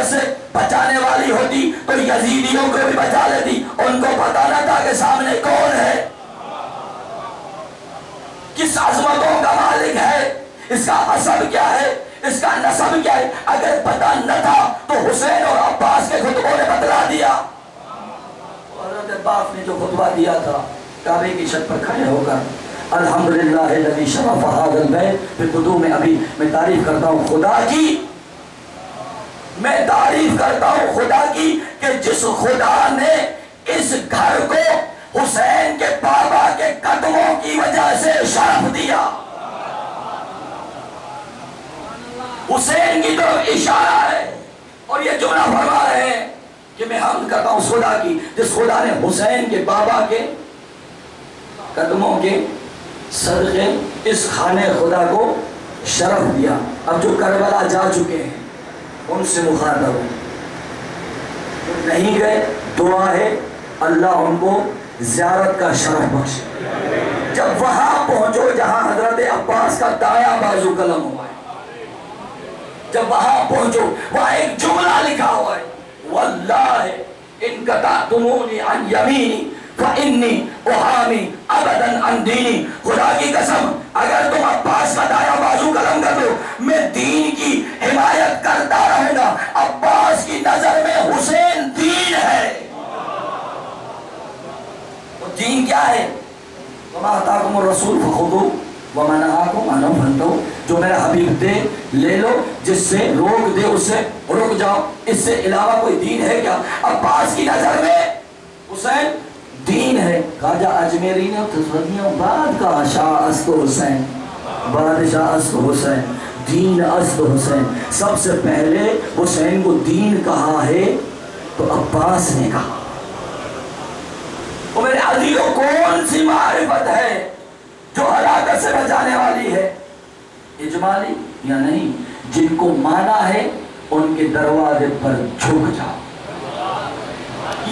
ہلاکت سے بچانے والی ہوتی تو یزیدیوں کو بھی بچا لیتی. ان کو پتا نہ تھا کہ سامنے کون ہے، کس عظمتوں کا مالک ہے، اس کا حسب کیا ہے، اس کا نسب کیا ہے. اگر پتا نہ تھا تو حسین اور عباس کے خطبوں نے بتلا دیا. حضرت عباس نے جو خطبہ دیا تھا کعبے کی چھت پر کھڑے ہو کر الحمدللہ الذی شرف ھذا البیت بقدوم ابی، میں تعریف کرتا ہوں خدا کی، میں تعریف کرتا ہوں خدا کی کہ جس خدا نے اس گھر کو حسین کے بابا کے قدموں کی وجہ سے شرف دیا. حسین کی طرف اشارہ ہے اور یہ جملہ فرما رہے ہیں کہ میں حمد کرتا ہوں خدا کی جس خدا نے حسین کے بابا کے قدموں کے صدقے اس خانے خدا کو شرف دیا. اب جو کربلا جا چکے ہیں ان سے مخاطب ہوں، نہیں گئے، دعا ہے اللہ ان کو زیارت کا شرف بخشے. جب وہاں پہنچو جہاں حضرت عباس کا دایاں بازو قلم ہوا ہے، جب وہاں پہنچو وہاں ایک جملہ لکھا ہوا ہے واللہ ان قطعتمونی عن یمینی فانی احامی ابدا عن دینی. خدا کی قسم اگر تم عباس کا دایاں بازو قلم کر دو میں دین کی حمایت کرتا رہوں گا. عباس کی نظر میں حسین دین ہے. وہ دین کیا ہے؟ وما آتاکم الرسول فخذوہ وما نہاکم عنہ فانتہوا. جو میرا حبیب دے لے لو، جس سے روک دے اس سے رک جاؤ. اس سے علاوہ کوئی دین ہے کیا؟ عباس کی نظر میں حسین دین ہے. خواجہ اجمیری نے تصویریوں بعد کا شاہ است حسین، بادشاہ است حسین، دین است حسین. سب سے پہلے حسین کو دین کہا ہے تو عباس نے کہا. وہ میرے عزیزوں کون سی معرفت ہے جو ہلاکت سے بچانے والی ہے؟ اجمالی یا نہیں؟ جن کو مانا ہے ان کے دروازے پر جھک جاؤ.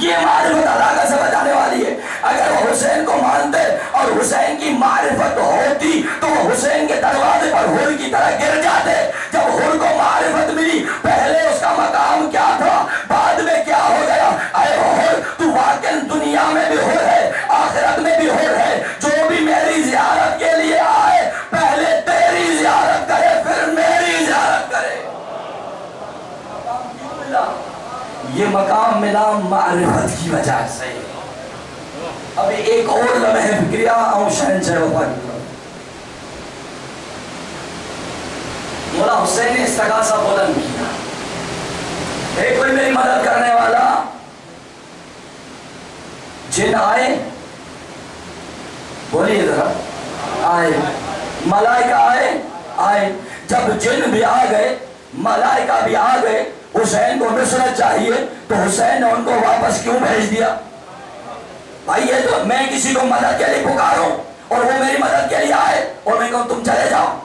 یہ معرفت ہلاکت سے بچانے والی ہے. اگر وہ حسین کو مانتے اور حسین کی معرفت ہوتی تو وہ حسین کے دروازے پر ہر کی طرح گر جاتے. جب ہر کو معرفت ملی پہلے اس کا مقام کیا تھا، بعد میں کیا ہو گیا. اے ہر تو واقعی دنیا میں بھی ہر ہے، آخرت میں بھی ہر ہے. جو بھی میری زیارت کے لیے آئے پہلے تیری زیارت کرے پھر میری زیارت کرے. یہ مقام ملا معرفت کی وجہ سے. ابھی ایک اور لمحہ فکریہ آؤں شہنشاہ وفا کی طرف. مولا حسین نے استغاثہ بلند کیا. ایک کوئی میری مدد کرنے والا. جن آئے، بولیے ذرا، آئے. ملائکہ آئے. جب جن بھی آ گئے ملائکہ بھی آ گئے. حسین کو نصرت چاہیے تو حسین نے ان کو واپس کیوں بھیج دیا؟ بھائی یہ تو میں کسی کو مدد کے لیے پکاروں اور وہ میری مدد کے لیے آئے اور میں کہوں تم چلے جاؤ.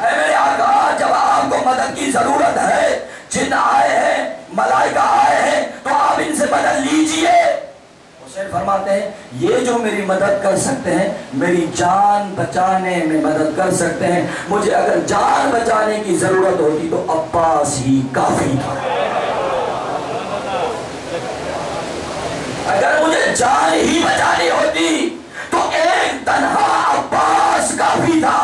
اے میرے آقا جب آپ کو مدد کی ضرورت ہے، جن آئے ہیں ملائکہ آئے ہیں تو آپ ان سے مدد لیجئے. حسین فرماتے ہیں یہ جو میری مدد کر سکتے ہیں میری جان بچانے میں مدد کر سکتے ہیں. مجھے اگر جان بچانے کی ضرورت ہوتی تو عباس ہی کافی تھا. اگر مجھے جان ہی بچانی ہوتی تو ایک تنہا عباس کافی تھا.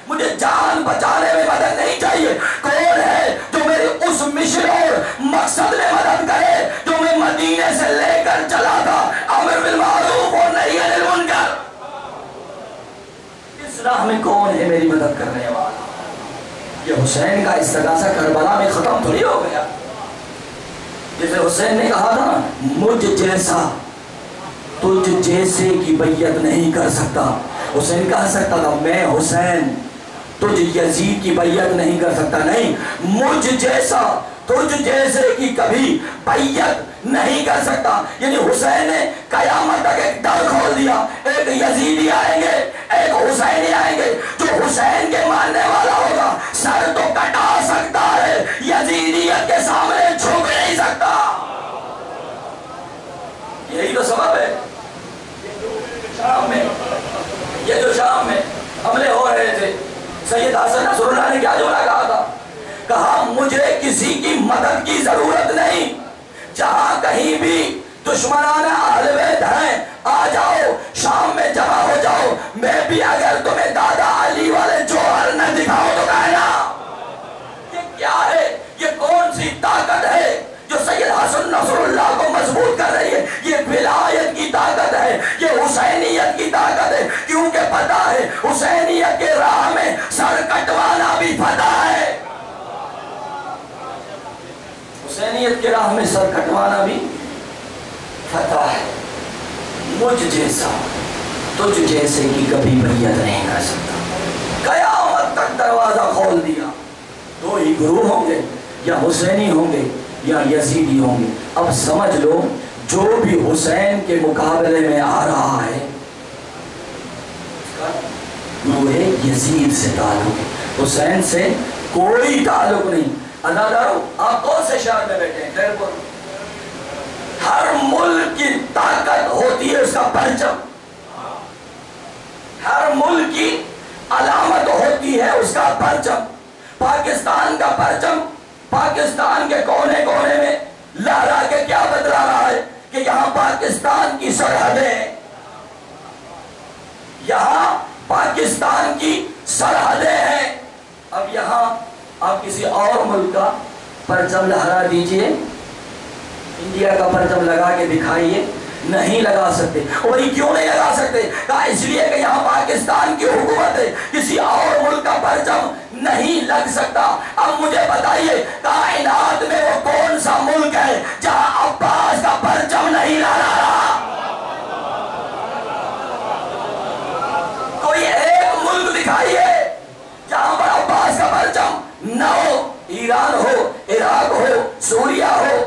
مجھے جان بچانے میں مدد نہیں چاہیے. کون ہے جو میری اس مشن اور مقصد میں مدد کرے جو میں مدینے سے لے کر چلا تھا، امر بالمعروف اور نہی عن المنکر. اس راہ میں کون ہے میری مدد کرنے والا؟ یہ حسین کا استغاثہ کربلا میں ختم تھوڑی ہو گیا. جیسے حسین نے کہا تھا مجھ جیسا تجھ جیسے کی بیعت نہیں کر سکتا. حسین کہہ سکتا تھا میں حسین تجھ یزید کی بیعت نہیں کر سکتا. نہیں، مجھ جیسا تجھ جیسے کی کبھی بیعت نہیں کر سکتا. یعنی حسین نے قیامت تک ایک در کھول دیا. ایک یزیدی آئیں گے، ایک حسینی آئیں گے. جو حسین کے ماننے والا ہوگا سر تو کٹا سکتا ہے، یزیدیت کے سامنے جھک نہیں سکتا. یہی تو سبب ہے. یہ جو شام میں حملے ہو رہے تھے، سید حسن نصر اللہ نے کیا جملہ کہا تھا؟ کہا مجھے کسی کی مدد کی ضرورت نہیں. جہاں کہیں بھی دشمنان اہل بیت ہیں آ جاؤ، شام میں جمع ہو جاؤ. میں بھی اگر تمہیں دادا علی والے جوہر نہ دکھاؤ تو کہنا یہ کیا ہے؟ یہ کون سی طاقت ہے جو سید حسن نصر اللہ کو مضبوط کر رہی ہے؟ یہ ولایت کی طاقت ہے، یہ حسینیت کی طاقت ہے. کیونکہ پتہ ہے حسینیت کے راہ میں سر کٹوانا بھی فتح ہے. حسینیت کے راہ میں سر کٹوانا بھی فتح ہے. مجھ جیسا تجھ جیسے کی کبھی بیعت نہیں کر سکتا. قیامت تک دروازہ کھول دیا. دو ہی گروہ ہوں گے، یا حسینی ہوں گے یا یزیدی ہوں گے. اب سمجھ لو جو بھی حسین کے مقابلے میں آ رہا ہے گروہ یزید سے تعلق ہے، حسین سے کوئی تعلق نہیں. ادادارو آپ کون سے شہر میں بیٹھے ہیں؟ خیر بول. ہر ملک کی طاقت ہوتی ہے اس کا پرچم، ہر ملک کی علامت ہوتی ہے اس کا پرچم. پاکستان کا پرچم پاکستان کے کونے کونے میں لہرا کے کیا بتلا رہا ہے کہ یہاں پاکستان کی سرحدیں ہیں، یہاں پاکستان کی سرحدیں ہیں. اب یہاں آپ کسی اور ملک کا پرچم لہرا دیجئے، انڈیا کا پرچم لگا کے دکھائیے، نہیں لگا سکتے. وہی کیوں نہیں لگا سکتے؟ کہا اس لیے کہ یہاں پاکستان کی حکومت ہے، کسی اور ملک کا پرچم نہیں لگ سکتا. اب مجھے بتائیے کائنات میں وہ کون سا ملک ہے جہاں عباس کا پرچم نہیں لہرا رہا؟ کوئی ایک ملک دکھائیے جہاں پر عباس کا پرچم نہ ہو. ایران ہو، عراق ہو، سوریہ ہو،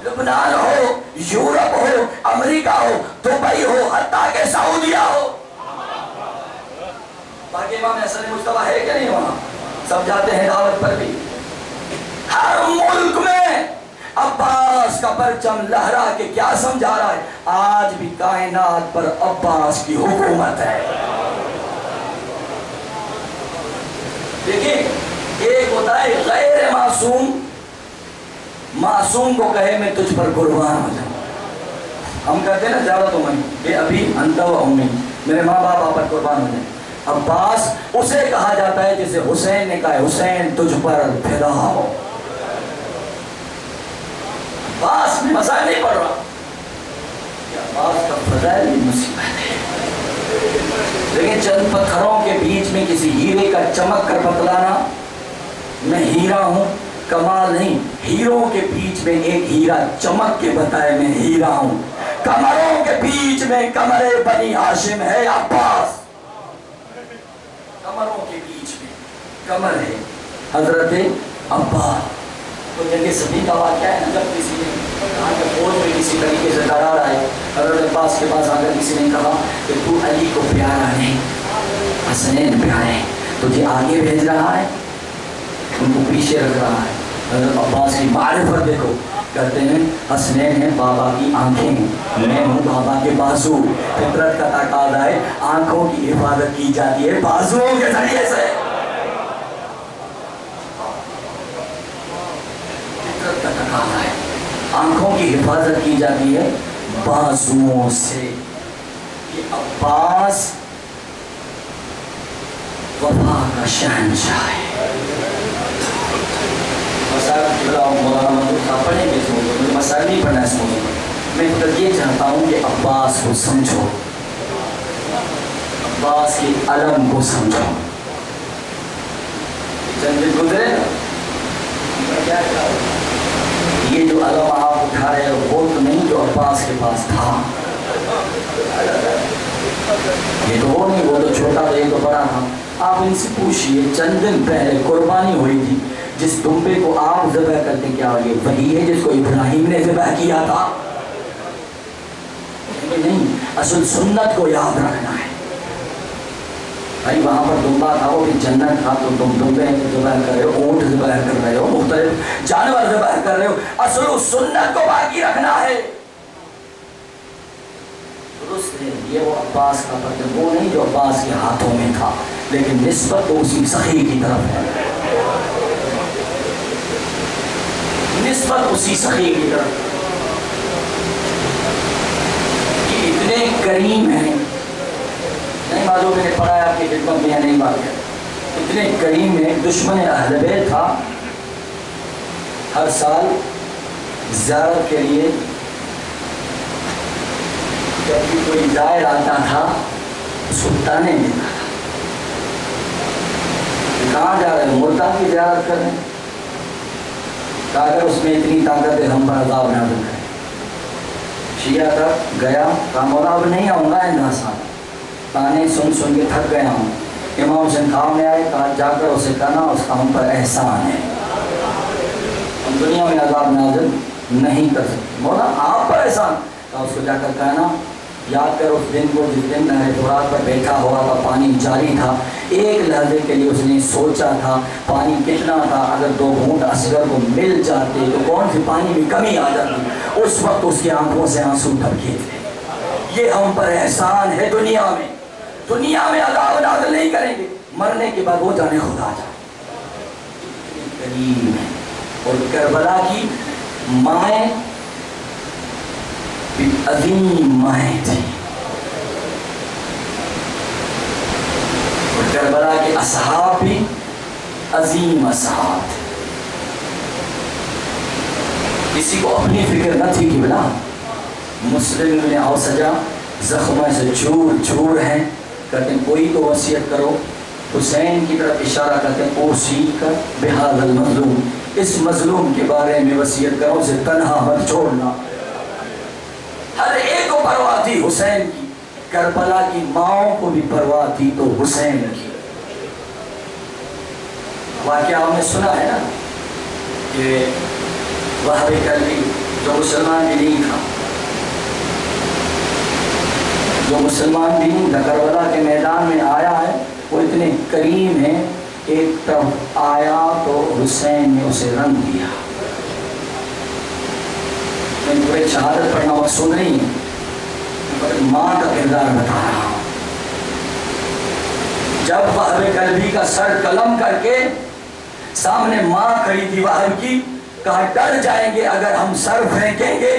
لبنان ہو، یورپ ہو، امریکہ ہو، دبئی ہو، حتیٰ کہ سعودیہ ہو. باقی امام حسن مجتبیٰ ہے کہ نہیں وہاں؟ سب جاتے ہیں دعوت پر بھی. ہر ملک میں عباس کا پرچم لہرا کے کیا سمجھا رہا ہے؟ آج بھی کائنات پر عباس کی حکومت ہے. دیکھیں ایک ہوتا ہے غیر معصوم، معصوم کو کہے میں تجھ پر قربان ہو جاؤں. ہم کہتے ہیں نا زیادہ تو من کہ ابھی انت و امی، میرے ماں باپ آپ پر قربان ہو جائیں. عباس اسے کہا جاتا ہے جسے حسین نے کہا ہے حسین تجھ پر فدا ہو. عباس میں مسائل نہیں پڑھ رہا، عباس کا فضائل بھی مصیبت ہے. لیکن چند پتھروں کے بیچ میں کسی ہیرے کا چمک کر بتلانا میں ہیرا ہوں کمال نہیں. ہیروں کے بیچ میں ایک ہیرا چمک کے بتائے میں ہیرا ہوں. کمروں کے بیچ میں کمر بنی ہاشم ہے عباس. کمروں کے بیچ میں کمر ہے حضرت عباس. تو جنگ صفین کا واقعہ ہے نا، جب کسی نے کہا کہ فوج میں کسی طریقے سے درار آئے، حضرت عباس کے پاس آگر کسی نے کہا کہ تو علی کو پیارا نہیں، حسنین پیارے، تجھے آگے بھیج رہا ہے، ان کو پیچھے رکھ رہا ہے. حضرت عباس کی معرفت دیکھو، کہتے ہیں حسنین ہیں بابا کی آنکھیں، میں ہوں بابا کے بازو. فطرت کا تقاضا ہے آنکھوں کی حفاظت کی جاتی ہے بازوؤں کے ذریعے سے. فطرت کا تقاضا ہے آنکھوں کی حفاظت کی جاتی ہے بازوؤں سے. یہ عباس وفا کا شہنشاہ ہے. مولانا منظور صاحب پڑھیں گے اس موضوع میں، مسائل نہیں پڑھنا اس موضوع میں. میں فقط یہ چاہتا ہوں کہ عباس کو سمجھو، عباس کے علم کو سمجھو. چند دن گزرے یہ جو علم آپ اٹھا رہے ہو وہ تو نہیں جو عباس کے پاس تھا. یہ تو وہ نہیں، وہ تو چھوٹا تھا، یہ تو بڑا تھا. آپ ان سے پوچھئے چند دن پہلے قربانی ہوئی تھی، جس دمبے کو آپ ذبح کرتے کیا یہ وہی ہے جس کو ابراہیم نے ذبح کیا تھا؟ نہیں، اصل سنت کو یاد رکھنا ہے. بھائی وہاں پر دمبا تھا، وہ بھی جنت تھا، تو تم دمبے ذبح کر رہے ہو، اونٹ ذبح کر رہے ہو، مختلف جانور ذبح کر رہے ہو. اصل سنت کو باقی رکھنا ہے. درست ہے یہ وہ عباس کا پتن وہ نہیں جو عباس کے ہاتھوں میں تھا، لیکن نسبت تو اسی صحیح کی طرف ہے. نسبت اسی سخی کی طرف کہ اتنے کریم ہیں، نہیں معلوم میں نے پڑھا ہے آپ کی خدمت میں نہیں معلوم، اتنے کریم ہیں. دشمن اہل بیت تھا، ہر سال زیارت کے لیے جب بھی کوئی زائر آتا تھا اس کو تانے دیتا تھا، کہاں جا رہے ہیں؟ مردہ کی زیارت کرنے. اگر اس میں اتنی طاقت ہے ہم پر عذاب نازل کریں. شیعہ تک گیا، کہا مولا اب نہیں آؤں گا انداسان، تانے سن سن کے تھک گیا ہوں. امام حسین خواب میں آئے، کہا جا کر اسے کہنا اس کا ہم پر احسان ہے، ہم دنیا میں عذاب نازل نہیں کر سکتے. مولا آپ پر احسان، کہا اس کو جا کر کہنا یاد کر اس دن کو جس دن نہر فرات پر بیٹھا ہوا تھا، پانی جاری تھا، ایک لحظے کے لیے اس نے سوچا تھا پانی کتنا تھا، اگر 2 گھونٹ اصغر کو مل جاتے تو کون سی پانی میں کمی آ جاتی. اس وقت اس کی آنکھوں سے آنسو ٹپکے تھے. یہ ہم پر احسان ہے. دنیا میں عذاب نازل نہیں کریں گے، مرنے کے بعد وہ جانے خدا جائے. کریم ہے. اور کربلا کی مائیں بھی عظیم مائیں تھی، اور کربلا کے اصحاب بھی عظیم اصحاب تھے. کسی کو اپنی فکر نہ تھی کہ بلا مسلم میں اوسجا زخموں سے چور چور ہیں، کہتے ہیں کوئی تو وصیت کرو. حسین کی طرف اشارہ کرتے ہیں اوصی کر بہذا المظلوم، اس مظلوم کے بارے میں وصیت کرو، اسے تنہا مت چھوڑنا. ہر ایک کو پرواہ تھی حسین کی، کربلا کی ماؤں کو بھی پرواہ تھی تو حسین کی. واقعہ ہم نے سنا ہے نا کہ وہب کلبی جو مسلمان بھی نہیں تھا، کربلا کے میدان میں آیا ہے، وہ اتنے کریم ہیں. ایک طرف آیا تو حسین نے اسے رنگ دیا. میں پورے شہادت پڑھنا مقصود نہیں ہے، پر ماں کا کردار بتا رہا ہوں. جب وہب کلبی کا سر قلم کر کے سامنے ماں کھڑی تھی وہب کی، کہا ڈر جائیں گے اگر ہم سر پھینکیں گے.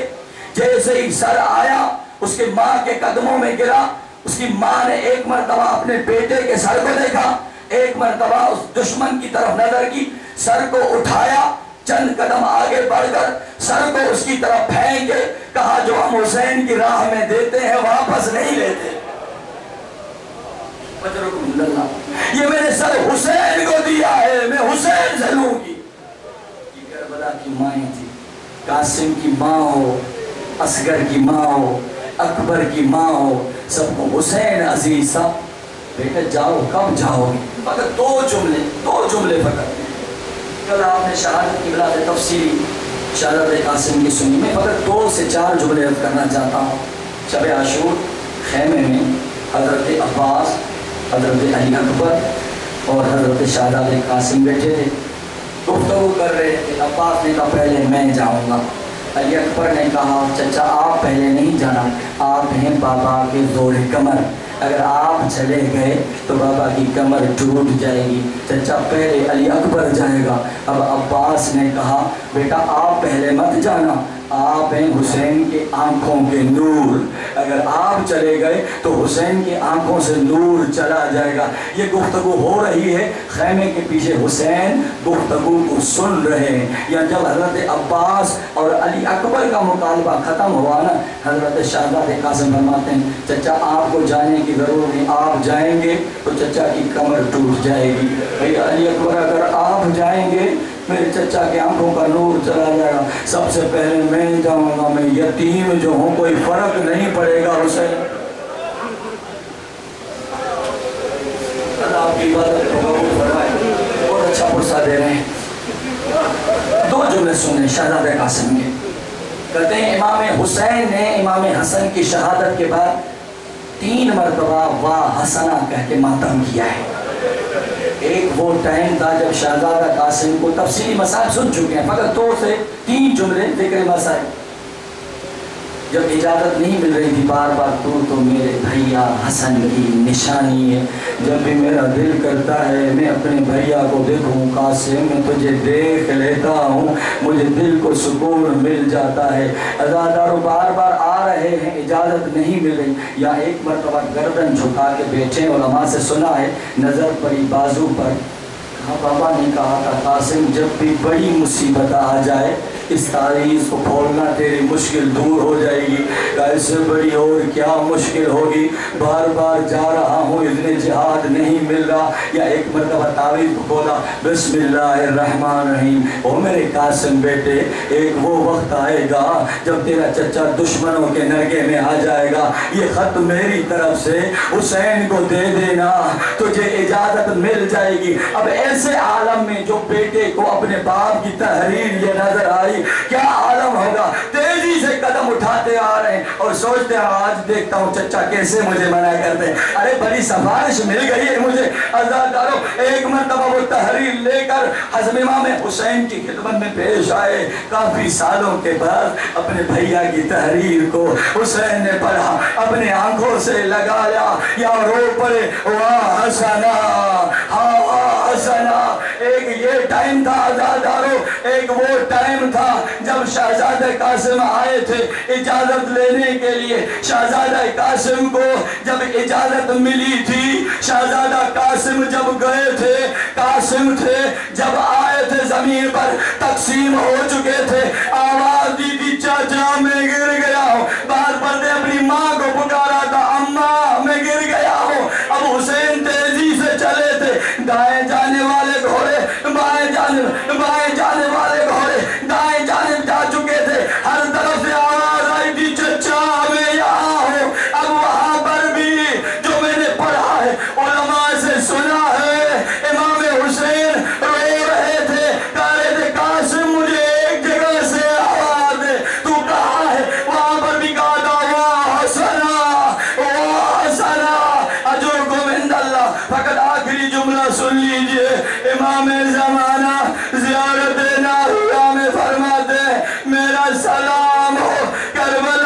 جیسے ہی سر آیا اس کے ماں کے قدموں میں گرا. اس کی ماں نے ایک مرتبہ اپنے بیٹے کے سر کو دیکھا، ایک مرتبہ اس دشمن کی طرف نظر کی، سر کو اٹھایا، چند قدم آگے بڑھ کر سر کو اس کی طرف پھینکے کہا جو ہم حسین کی راہ میں دیتے ہیں واپس نہیں لیتے. یہ میں نے سر حسین کو دیا ہے، میں حسین سے لوں گی. یہ کربلا کی مائیں تھی. قاسم کی ماں ہو، اصغر کی ماں ہو، اکبر کی ماں ہو، سب کو حسین عزیز تھا. بیٹا جاؤ، کب جاؤ گے؟ فقط دو جملے فقط. کل آپ نے شہادت کی بلاد تفصیلی شہادت قاسم کی سنی. میں فقط 2 سے 4 جملے رد کرنا چاہتا ہوں. شب عاشور خیمے میں حضرت عباس، حضرت علی اکبر اور حضرت شہزادہ قاسم بیٹھے تھے، گفتگو کر رہے تھے. عباس نے کہا پہلے میں جاؤں گا. علی اکبر نے کہا چچا آپ پہلے نہیں جانا، آپ ہیں بابا کے زور کمر، اگر آپ چلے گئے تو بابا کی کمر ٹوٹ جائے گی. چچا پہلے علی اکبر جائے گا. اب عباس نے کہا بیٹا آپ پہلے مت جانا، آپ ہیں حسین کے آنکھوں کے نور، اگر آپ چلے گئے تو حسین کی آنکھوں سے نور چلا جائے گا. یہ گفتگو ہو رہی ہے، خیمے کے پیچھے حسین گفتگو کو سن رہے ہیں. یا جب حضرت عباس اور علی اکبر کا مکالمہ ختم ہوا نا، حضرت شہزادہ قاسم فرماتے ہیں چچا آپ کو جانے کی ضرورت نہیں، آپ جائیں گے تو چچا کی کمر ٹوٹ جائے گی. بھیا علی اکبر اگر آپ جائیں گے میرے چچا کے آنکھوں کا نور چلا جائے گا. سب سے پہلے میں جاؤں گا، میں یتیم جو ہوں، کوئی فرق نہیں پڑے گا. حسین اللہ آپ کی عبادت کو قبول فرمائے. بہت اچھا پرسہ دے رہے ہیں. 2 جملے سنیں شہزادہ قاسم کے. کہتے ہیں امام حسین نے امام حسن کی شہادت کے بعد 3 مرتبہ واہ حسنہ کہہ کے ماتم کیا ہے. ایک وہ ٹائم تھا جب شہزادہ قاسم کو تفصیلی مسائل سن چکے ہیں، فقط 2 سے 3 جملے ذکر مسائل. جب اجازت نہیں مل رہی تھی بار بار تو میرے بھیا حسن کی نشانی ہے. جب بھی میرا دل کرتا ہے میں اپنے بھیا کو دیکھوں قاسم میں تجھے دیکھ لیتا ہوں مجھے دل کو سکون مل جاتا ہے. عزادارو بار بار آ رہے ہیں اجازت نہیں مل رہی. یا ایک مرتبہ گردن جھکا کے بیٹھے علماء سے سنا ہے نظر پڑی بازو پر. ہاں بابا نے کہا تھا قاسم جب بھی بڑی مصیبت آ جائے اس تعویذ کو کھولنا تیری مشکل دور ہو جائے گی. اس سے بڑی اور کیا مشکل ہوگی. بار بار جا رہا ہوں اذن جہاد نہیں مل رہا. یا ایک مرتبہ تعویذ کو کھولا بسم اللہ الرحمن الرحیم. او میرے قاسم بیٹے ایک وہ وقت آئے گا جب تیرا چچا دشمنوں کے نرگے میں آ جائے گا. یہ خط میری طرف سے حسین کو دے دینا تجھے اجازت مل جائے گی. اب ایسے عالم میں جو بیٹے کو اپنے باپ کی تحریر یہ نظر آئی کیا عالم ہوگا. تیزی سے قدم اٹھاتے آ رہے ہیں اور سوچتے ہیں آج دیکھتا ہوں چچا کیسے مجھے منع کرتے ہیں. ارے بڑی سفارش مل گئی ہے مجھے. عزادارو ایک مرتبہ وہ تحریر لے کر حضرت امام حسین کی خدمت میں پیش آئے. کافی سالوں کے بعد اپنے بھیا کی تحریر کو حسین نے پڑھا اپنے آنکھوں سے لگایا یا رو پڑے واہ حسنا ہاں واہ حسنا. ایک یہ ٹائم تھا عزادارو ایک وہ ٹائم تھا جب شہزادہ قاسم آئے تھے اجازت لینے کے لیے. شہزادہ قاسم کو جب اجازت ملی تھی شہزادہ قاسم جب گئے تھے قاسم تھے جب آئے تھے زمین پر تقسیم ہو چکے تھے. آواز دی تھی چاچا میں گر گیا ہوں. بار بار نے اپنی ماں کو پکارا تھا اماں میں گر گیا ہوں. اب حسین تیزی سے چلے تھے. دائیں جانے والے گھوڑے بائیں جانے والے گھوڑے دائیں جانب جا چکے تھے. ہر طرف سے آواز آئی تھی چچا میں یہاں ہوں. اب وہاں پر بھی جو میں نے پڑھا ہے علماء سے سنا ہے امام حسین رو رہے تھے کہہ رہے تھے قاسم مجھے ایک جگہ سے آواز دے تو کہاں ہے. وہاں پر بھی کہا تھا واہ حسنا اجرکم عند اللہ. فقط آخری جملہ سن لیجئے امام زمانہ زیارت ناہیہ میں فرماتے میرا سلام ہو کربلا